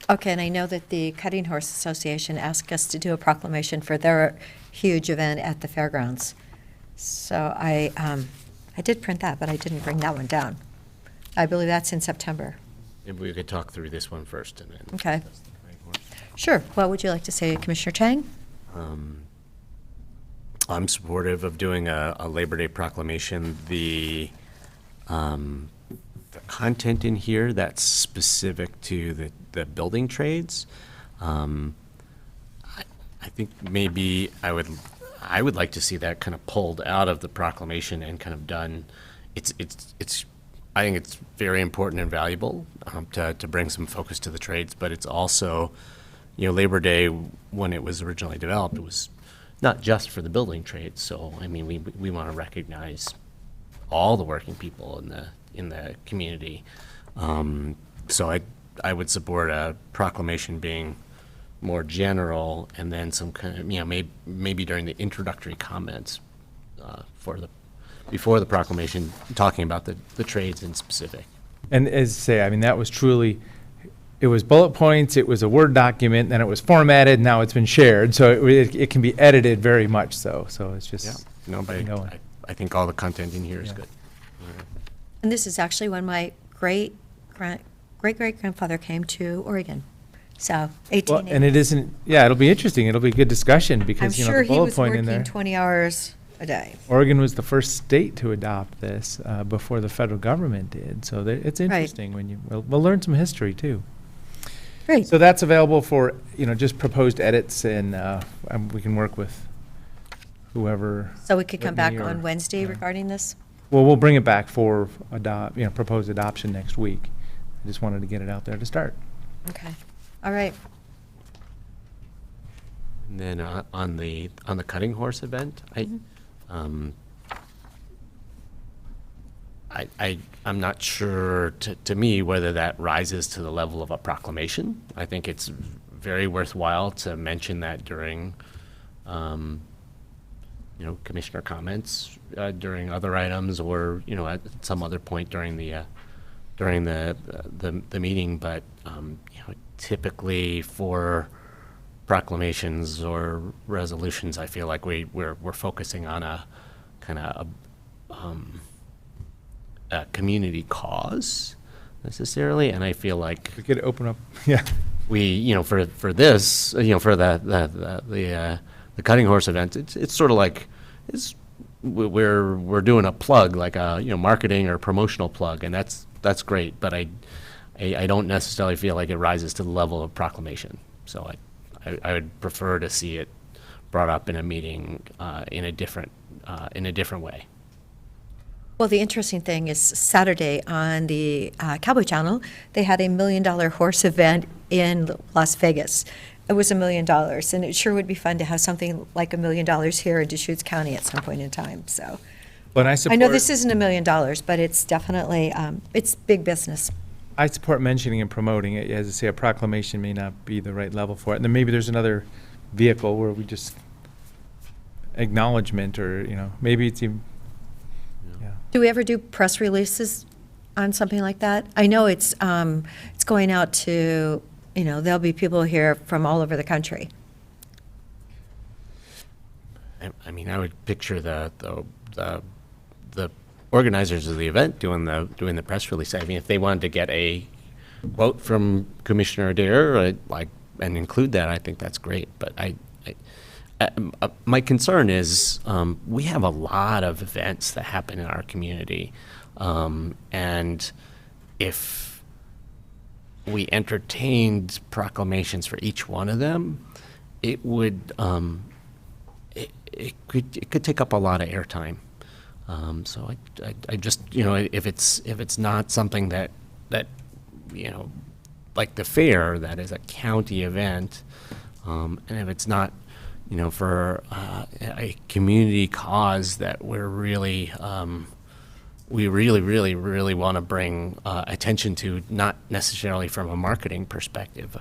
Okay, and I know that the Cutting Horse Association asked us to do a proclamation for their huge event at the fairgrounds. So I did print that, but I didn't bring that one down. I believe that's in September. Maybe we could talk through this one first and then. Okay. Sure. What would you like to say, Commissioner Chang? I'm supportive of doing a Labor Day proclamation. The content in here that's specific to the building trades, I think maybe I would like to see that kind of pulled out of the proclamation and kind of done. I think it's very important and valuable to bring some focus to the trades, but it's also, Labor Day, when it was originally developed, it was not just for the building trades. So, I mean, we want to recognize all the working people in the community. So I would support a proclamation being more general, and then some kind of, maybe during the introductory comments before the proclamation, talking about the trades in specific. And as I say, that was truly, it was bullet points, it was a Word document, then it was formatted, now it's been shared, so it can be edited very much so. So it's just but I think all the content in here is good. And this is actually when my great-great-grandfather came to Oregon. So 1880. Well, and it isn't, it'll be interesting. It'll be a good discussion I'm because, sure the he bullet was point in there. working 20 hours a day. Oregon was the first state to adopt this before the federal government did. So it's interesting when we'll learn some history too. Great. So that's available for, just proposed edits, and we can work with whoever. So we could come back Whitney or- on Wednesday regarding this? Well, we'll bring it back for proposed adoption next week. I just wanted to get it out there to start. Okay. All right. And then on the Cutting Horse event, I'm not sure to me whether that rises to the level of a proclamation. I think it's very worthwhile to mention that during commissioner comments during other items, or at some other point during the during the meeting, but typically for proclamations or resolutions, I feel like we're focusing on a kind of a community cause necessarily, and I feel like We could open up, yeah. we, for this, for the cutting horse event, it's sort of like we're doing a plug, like a marketing or promotional plug, and that's great. But I don't necessarily feel like it rises to the level of proclamation. So I would prefer to see it brought up in a meeting in a different way. Well, the interesting thing is Saturday on the Cowboy Channel, they had $1 million horse event in Las Vegas. It was $1 million, and it sure would be fun to have something like $1 million here in Deschutes County at some point in time, so. But I know this isn't $1 million, but it's definitely, it's big business. I support mentioning and promoting it. As I say, a proclamation may not be the right level for it. And then maybe there's another vehicle where we just acknowledgement, or, maybe it's even, yeah. Do we ever do press releases on something like that? I know it's going out to, there'll be people here from all over the country. I mean, I would picture the organizers of the event doing the press release. I mean, if they wanted to get a quote from Commissioner Adair, and include that, I think that's great. But my concern is we have a lot of events that happen in our community, and if we entertained proclamations for each one of them, it would it could take up a lot of airtime. So I just, if it's not something that like the fair, that is a county event, and if it's not, for a community cause that we really want to bring attention to, not necessarily from a marketing perspective,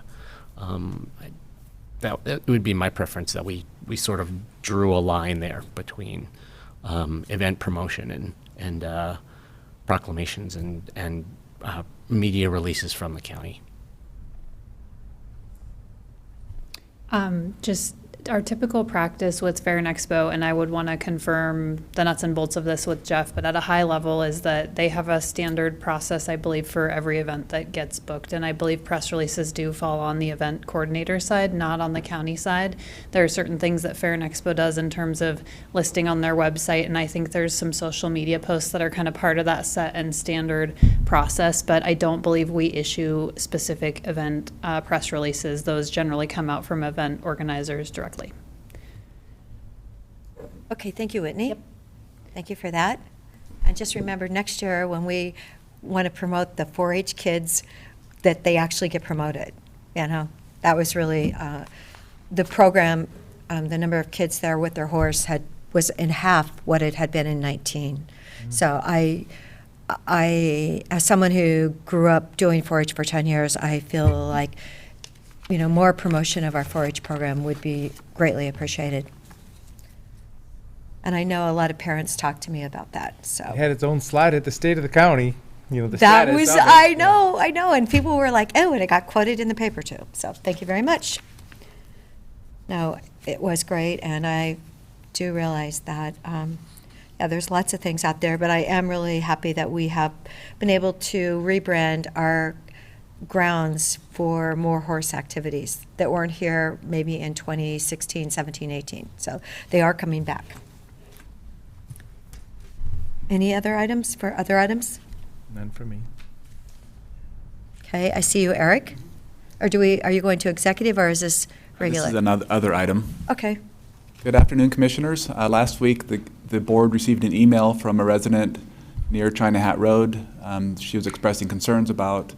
that would be my preference, that we sort of drew a line there between event promotion and proclamations and media releases from the county. Just our typical practice with Fair and Expo, and I would want to confirm the nuts and bolts of this with Jeff, but at a high level is that they have a standard process, I believe, for every event that gets booked. And I believe press releases do fall on the event coordinator side, not on the county side. There are certain things that Fair and Expo does in terms of listing on their website, and I think there's some social media posts that are kind of part of that set and standard process, but I don't believe we issue specific event press releases. Those generally come out from event organizers directly. Okay, thank you, Whitney. Yep. Thank you for that. And just remember, next year when we want to promote the 4-H kids, that they actually get promoted. That was really the program. The number of kids there with their horse was in half what it had been in 19. Mm-hmm. So I, as someone who grew up doing 4-H for 10 years, I feel like more promotion of our 4-H program would be greatly appreciated. And I know a lot of parents talk to me about that, so. It had its own slide at the state of the county, the That status was, of it. I know, and people were like, oh, and it got quoted in the paper too, so thank you very much. No, it was great, and I do realize that, there's lots of things out there, but I am really happy that we have been able to rebrand our grounds for more horse activities that weren't here maybe in 2016, 17, 18. So they are coming back. Any other items for other items? None for me. Okay, I see you, Eric. Or are you going to executive, or is this regular? This is another other item. Okay. Good afternoon, Commissioners. Last week, the board received an email from a resident near China Hat Road. She was expressing concerns about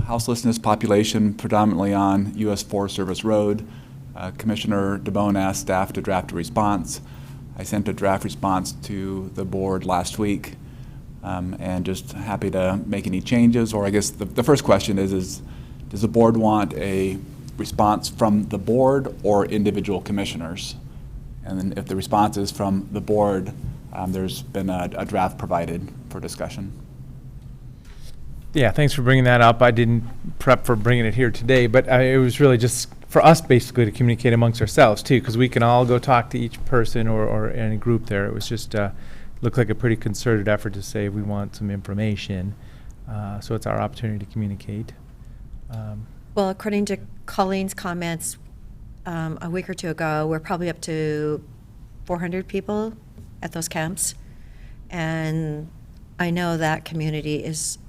houselessness population predominantly on US Forest Service Road. Commissioner DeBone asked staff to draft a response. I sent a draft response to the board last week, and just happy to make any changes. Or I guess the first question is does the board want a response from the board or individual commissioners? And then if the response is from the board, there's been a draft provided for discussion. Yeah, thanks for bringing that up. I didn't prep for bringing it here today, but it was really just for us basically to communicate amongst ourselves too, because we can all go talk to each person or any group there. It was just looked like a pretty concerted effort to say we want some information. So it's our opportunity to communicate. Well, according to Colleen's comments a week or two ago, we're probably up to 400 people at those camps. And I know that community is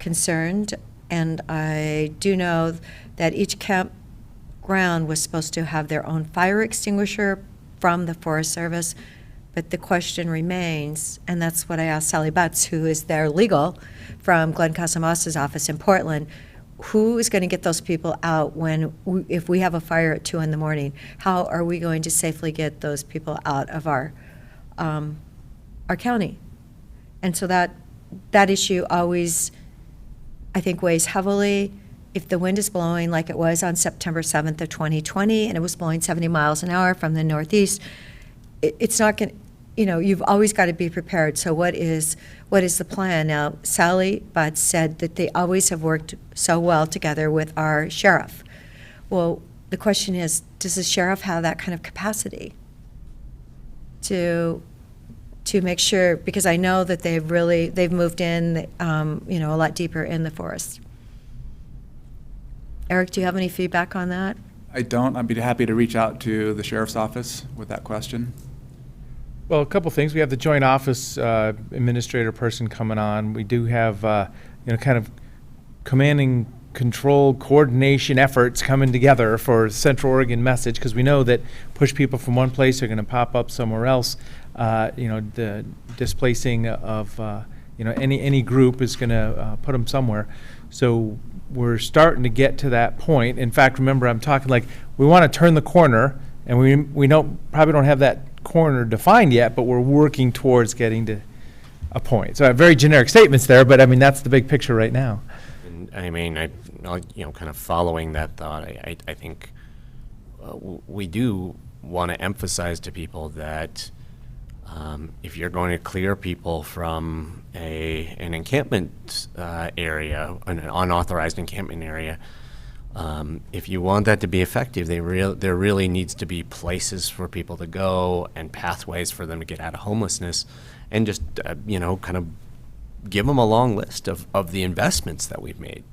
concerned, and I do know that each campground was supposed to have their own fire extinguisher from the Forest Service, but the question remains, and that's what I asked Sally Butts, who is their legal from Glenn Casamas's office in Portland, who is going to get those people out if we have a fire at 2 in the morning? How are we going to safely get those people out of our county? And so that issue always, I think, weighs heavily. If the wind is blowing like it was on September 7th of 2020, and it was blowing 70 miles an hour from the northeast, it's not going to, you've always got to be prepared. So what is the plan? Now, Sally Butts said that they always have worked so well together with our sheriff. Well, the question is, does the sheriff have that kind of capacity to make sure, because I know that they've moved in, a lot deeper in the forest. Eric, do you have any feedback on that? I don't. I'd be happy to reach out to the sheriff's office with that question. Well, a couple things. We have the joint office administrator person coming on. We do have, kind of commanding control coordination efforts coming together for Central Oregon message, because we know that push people from one place are going to pop up somewhere else. The displacing of, any group is going to put them somewhere. So we're starting to get to that point. In fact, remember, I'm talking like we want to turn the corner, and we probably don't have that corner defined yet, but we're working towards getting to a point. So very generic statements there, but I mean, that's the big picture right now. And I mean, kind of following that thought, I think we do want to emphasize to people that if you're going to clear people from an encampment area, an unauthorized encampment area, if you want that to be effective, there really needs to be places for people to go and pathways for them to get out of homelessness, and just kind of give them a long list of the investments that we've made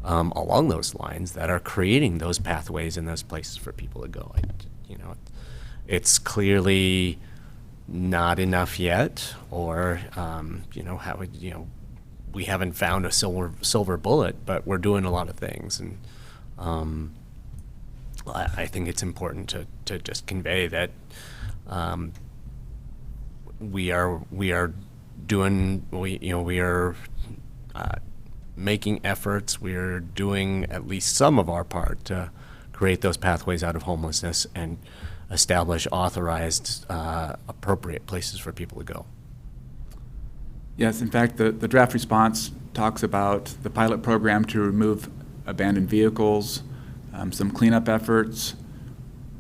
along those lines that are creating those pathways and those places for people to go. It's clearly not enough yet, or we haven't found a silver bullet, but we're doing a lot of things, and I think it's important to just convey that we are making efforts. We are doing at least some of our part to create those pathways out of homelessness and establish authorized, appropriate places for people to go. Yes, in fact, the draft response talks about the pilot program to remove abandoned vehicles, some cleanup efforts,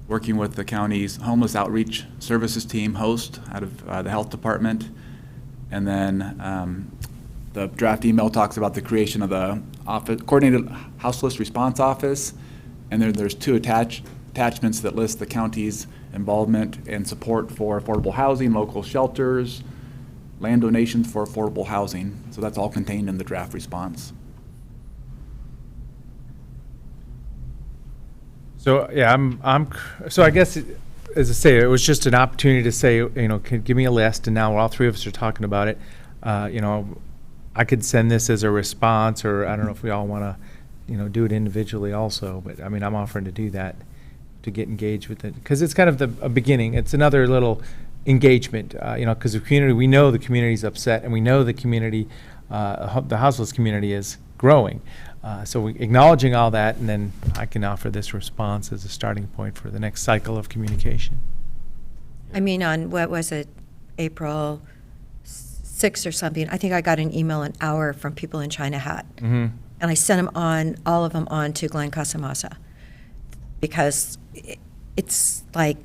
working with the county's homeless outreach services team, HOST, out of the health department. And then the draft email talks about the creation of the coordinated houseless response office. And there's two attachments that list the county's involvement and support for affordable housing, local shelters, land donations for affordable housing. So that's all contained in the draft response. So yeah, so I guess, as I say, it was just an opportunity to say, give me a list, and now all three of us are talking about it. I could send this as a response, or I don't know if we all want to, do it individually also, but I mean, I'm offering to do that, to get engaged with it, because it's kind of a beginning. It's another little engagement, because the community, we know the community's upset, and we know the community, the houseless community is growing. So acknowledging all that, and then I can offer this response as a starting point for the next cycle of communication. I mean, on, what was it, April 6th or something, I think I got an email an hour from people in China Hat. Mm-hmm. And I sent all of them on to Glenn Casamasa, because it's like,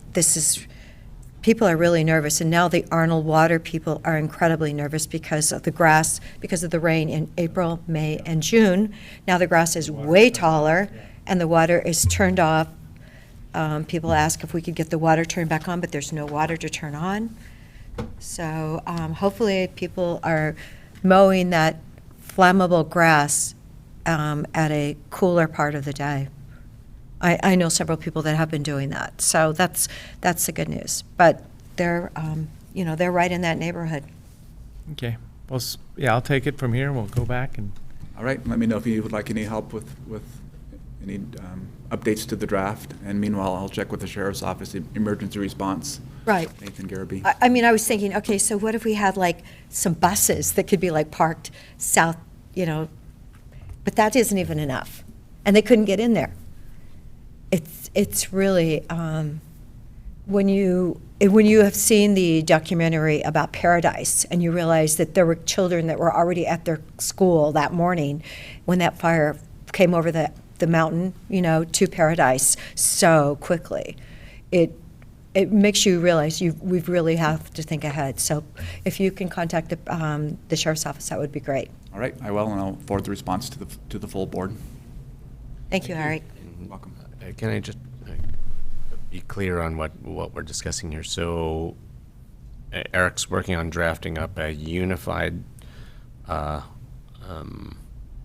people are really nervous, and now the Arnold Water people are incredibly nervous because of the grass, because of the rain in April, May, and June. Now the grass is way taller, and the water is turned off. People ask if we could get the water turned back on, but there's no water to turn on. So hopefully people are mowing that flammable grass at a cooler part of the day. I know several people that have been doing that, so that's the good news. But they're, they're right in that neighborhood. Okay. Well, yeah, I'll take it from here, and we'll go back and. All right, let me know if you would like any help with any updates to the draft. And meanwhile, I'll check with the Sheriff's Office, emergency response. Right. Nathan Garrity. I was thinking, okay, so what if we had like some buses that could be like parked south, but that isn't even enough. And they couldn't get in there. It's really, when you have seen the documentary about Paradise and you realize that there were children that were already at their school that morning when that fire came over the mountain, to Paradise so quickly, it makes you realize we really have to think ahead. So if you can contact the Sheriff's Office, that would be great. All right, I will, and I'll forward the response to the full board. Thank you, Harry. Welcome. Can I just be clear on what we're discussing here? So Eric's working on drafting up a unified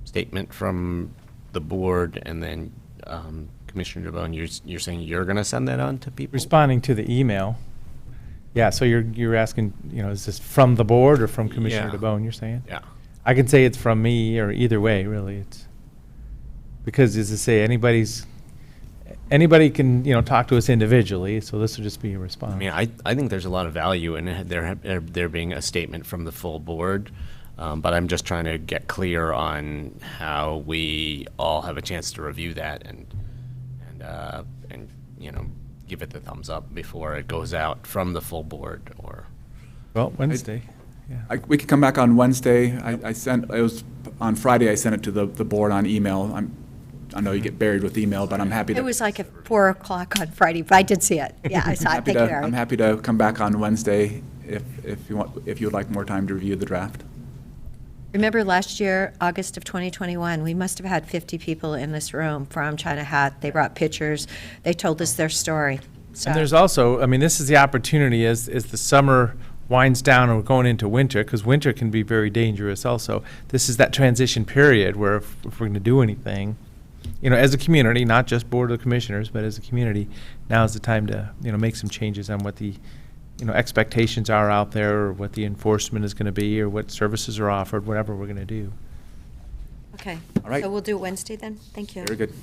statement from the board, and then Commissioner DeBone, you're saying you're going to send that on to people? Responding to the email. Yeah, so you're asking, is this from the board or from Commissioner Yeah. DeBone, you're saying? Yeah. I can say it's from me, or either way, really. It's because, as I say, anybody can, talk to us individually, so this will just be a response. I mean, I think there's a lot of value in it, there being a statement from the full board, but I'm just trying to get clear on how we all have a chance to review that and give it the thumbs up before it goes out from the full board. Or Well, Wednesday, yeah. We could come back on Wednesday. It was on Friday, I sent it to the board on email. I know you get buried with email, but I'm happy to. It was like at 4 o'clock on Friday, but I did see it. Yeah, I saw it. Thank you, Harry. I'm happy to come back on Wednesday if you would like more time to review the draft. Remember last year, August of 2021, we must have had 50 people in this room from China Hat. They brought pictures. They told us their story. So. And there's also, this is the opportunity as the summer winds down and we're going into winter, because winter can be very dangerous also. This is that transition period where if we're going to do anything, as a community, not just Board of Commissioners, but as a community, now is the time to, make some changes on what the, expectations are out there, or what the enforcement is going to be, or what services are offered, whatever we're going to do. Okay. All right. So we'll do it Wednesday then? Thank you. Very good.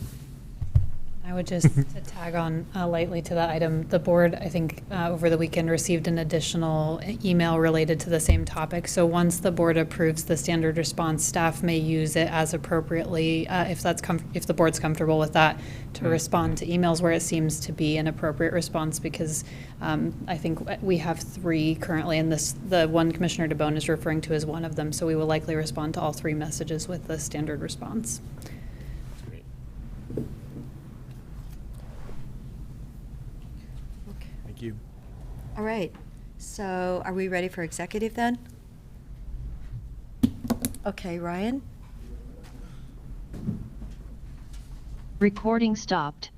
I would just to tag on lightly to that item, the board, I think, over the weekend received an additional email related to the same topic. So once the board approves the standard response, staff may use it as appropriately, if the board's comfortable with that, to respond to emails where it seems to be an appropriate response, because I think we have 3 currently, and the one Commissioner DeBone is referring to as one of them, so we will likely respond to all 3 messages with the standard response. Thank you. All right. So are we ready for executive then? Okay, Ryan? Recording stopped.